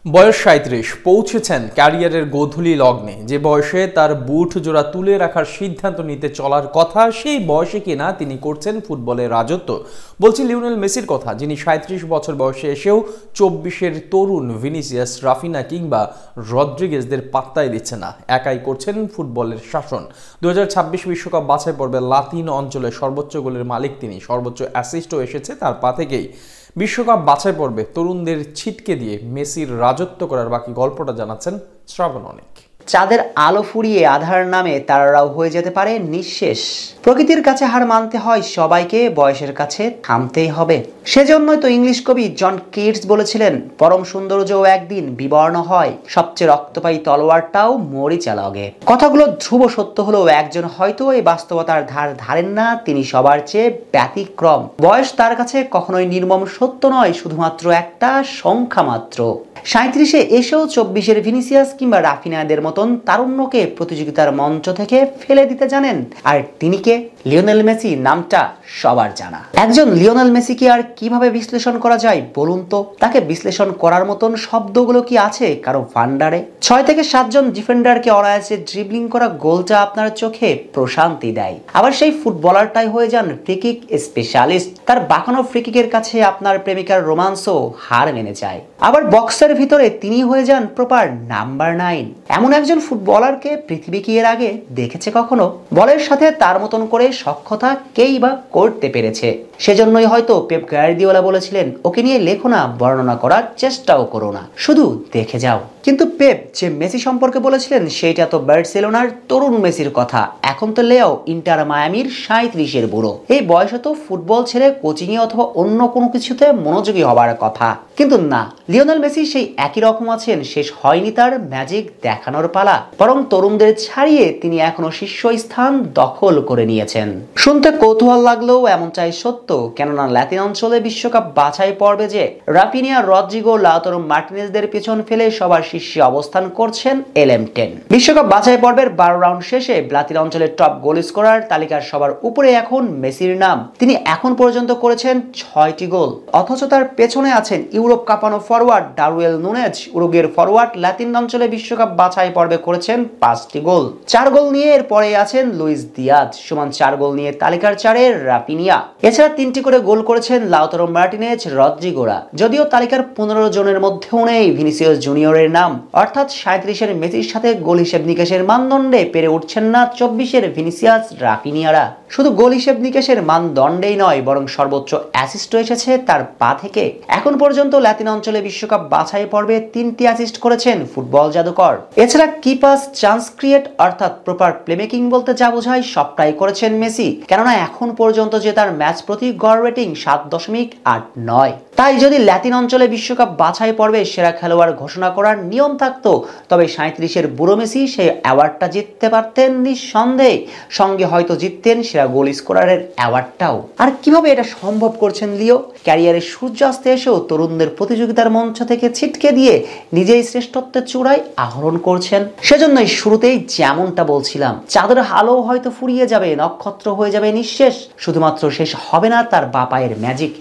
বয়স ৩৭, পৌঁছেছেন ক্যারিয়ারের গোধূলি লগ্নে। যে বয়সে তার বুট জোড়া তুলে রাখার সিদ্ধান্ত নিতে চলার কথা, সেই বয়সে কিনা তিনি করছেন ফুটবলের রাজত্ব। বলছি লিওনেল মেসির কথা, যিনি ৩৭ বছর বয়সে এসেও ২৪-এর তরুণ ভিনিসিয়াস, রাফিনা কিংবা রদ্রিগেজদের পাত্তাই দিচ্ছে না। একাই করছেন ফুটবলের শাসন। ২০২৬ বিশ্বকাপ বাছাই পর্বে লাতিন অঞ্চলে সর্বোচ্চ গোলের মালিক তিনি। সর্বোচ্চ অ্যাসিস্টও এসেছে তার পা থেকেই। বিশ্বকাপ বাছাই পর্বে তরুণদের ছিটকে দিয়ে মেসির রাজত্ব করার বাকি গল্পটা জানাচ্ছেন শ্রাবণ অনেক। চাঁদের আলো ফুরিয়ে আধার নামে তারারাও হয়ে যেতে পারে নিঃশেষ। প্রকৃতির কাছে হার মানতে হয় সবাইকে, বয়সের কাছে থামতেই হবে। সেজন্যই তো ইংলিশ কবি জন কিটস বলেছিলেন, পরম সৌন্দর্যও একদিন বিবর্ণ হয়, সবচেয়ে রক্তপায়ী তলোয়ারটাও মরিচা লাগে। কথাগুলো ধ্রুব সত্য হলেও একজন হয়তো এই বাস্তবতার ধার ধারেন না, তিনি সবার চেয়ে ব্যতিক্রম। বয়স তার কাছে কখনোই নির্মম সত্য নয়, শুধুমাত্র একটা সংখ্যা মাত্র। ৩৭-এ এসেও ২৪-এর ভিনিসিয়াস কিংবা রাফিনাদের মতন তারুণ্যকে প্রতিযোগিতার মঞ্চ থেকে ফেলে দিতে জানেন। আর তিনি কে? লিওনেল মেসি নামটা সবার জানা। একজন লিওনেল মেসিকে আর কিভাবে বিশ্লেষণ করা যায় বলুন তো? তাকে বিশ্লেষণ করার মতন শব্দগুলো কি আছে কারো ভান্ডারে? ৬ থেকে ৭ জন ডিফেন্ডারকে অনায়াসে ড্রিবলিং করা গোলটা আপনার চোখে প্রশান্তি দেয়। আবার সেই ফুটবলারটাই হয়ে যান ফ্রিকিক স্পেশালিস্ট। তার বাঁকানো ফ্রিকিকের কাছে আপনার প্রেমিকার রোমান্সও হার মেনে যায়। আবার বক্সের ভিতরে তিনি হয়ে যান প্রপার নাম্বার ৯। এমন একজন ফুটবলারকে পৃথিবী কি এর আগে দেখেছে কখনো? বলের সাথে তার মতন করে সক্ষতা কেই বা করতে পেরেছে। সেজন্যই হয়তো পেপ গার্দিওলা বলেছিলেন, ওকে নিয়ে লেখো না, বর্ণনা করার চেষ্টাও করো না, শুধু দেখে যাও। কিন্তু পেপ যে মেসি সম্পর্কে বলেছিলেন সেইটা তো বার্সেলোনার তরুণ মেসির কথা। এখন তো লেও ইন্টার মায়ামির ৩৭-এর বুড়ো। এই বয়সে তো ফুটবল ছেড়ে কোচিংয়ে অথবা অন্য কোনো কিছুতে মনোযোগী হবার কথা। কিন্তু না, লিওনেল মেসি সেই একই রকম আছেন। শেষ হয়নি তার ম্যাজিক দেখানোর পালা, বরং তরুণদের ছাড়িয়ে তিনি এখনো শীর্ষস্থান দখল করে নিয়েছেন। শুনতে কৌতূহল লাগলেও এমনটাই সত্য, কেননা লাতিন অঞ্চলে বিশ্বকাপ বাছাই পর্বে যে রাফিনিয়া, রদ্রিগো, লাউতারো মার্টিনেজদের পেছন ফেলে সবার শীর্ষে অবস্থান করছেন LM10। বিশ্বকাপ বাছাই পর্বের ১২ রাউন্ড শেষে লাতিন অঞ্চলের টপ গোল স্কোরার তালিকার সবার উপরে এখন মেসির নাম। তিনি এখন পর্যন্ত করেছেন ৬টি গোল, অথচ তার পেছনে আছেন ইউরোপ কাঁপানো ফরওয়ার্ড ডারুয়েল নুনেজ। উরুগুয়ের ফরওয়ার্ড লাতিন অঞ্চলে বিশ্বকাপ বাছাই পর্বে করেছেন ৫টি গোল। ৪ গোল নিয়ে এর পরে আছেন লুইস দিয়াজ, সমান ৪ গোল নিয়ে তালিকার ৪-এ রাফিনিয়া। এছাড়া ৩টি করে গোল করেছেন লাউতারো মার্টিনেজ, রদ্রিগোরা। যদিও তালিকার ১৫ জনের মধ্যেও নেই ভিনিসিয়াস জুনিয়রের নাম। অর্থাৎ ৩৭-এর মেসির সাথে গোল হিসেব নিকেশের মানদণ্ডে পেরে উঠছেন না ২৪-এর ভিনিসিয়াস, রাফিনিয়ারা। শুধু গোল হিসেব নিকেশের মানদণ্ডেই নয়, বরং সর্বোচ্চ অ্যাসিস্টও এসেছে তার পা থেকে। এখন পর্যন্ত লাতিন অঞ্চলে বিশ্বকাপ বাছাই পর্বে ৩টি অ্যাসিস্ট করেছেন ফুটবল জাদুকর। এছাড়া কি পাস, চান্স ক্রিয়েট অর্থাৎ প্রপার প্লেমেকিং বলতে যা বোঝায় সবটাই করেছেন মেসি। কেননা এখন পর্যন্ত যে তার ম্যাচ প্রতি গড় রেটিং ৭.৮৯। তাই যদি লাতিন অঞ্চলে বিশ্বকাপ বাছাই পর্বে সেরা খেলোয়াড় ঘোষণা করার নিয়ম থাকতো, তবে ৩৭-এর বুড়ো মেসি সেই অ্যাওয়ার্ডটা জিততে পারতেন নিঃসন্দেহে। সঙ্গে হয়তো জিততেন সেরা গোল স্কোরারের অ্যাওয়ার্ডটাও। আর কিভাবে এটা সম্ভব করছেন লিও? ক্যারিয়ারের সূর্যাস্তে এসেও তরুণদের প্রতিযোগিতার মঞ্চ থেকে ছিটকে দিয়ে নিজেই শ্রেষ্ঠত্বের চূড়ায় আহরণ করছেন। সেজন্যই শুরুতেই যেমনটা বলছিলাম, চাঁদের আলো হয়তো ফুরিয়ে যাবে, নক্ষত্র হয়ে যাবে নিঃশেষ, শুধুমাত্র শেষ হবে না তার বাপায়ের ম্যাজিক।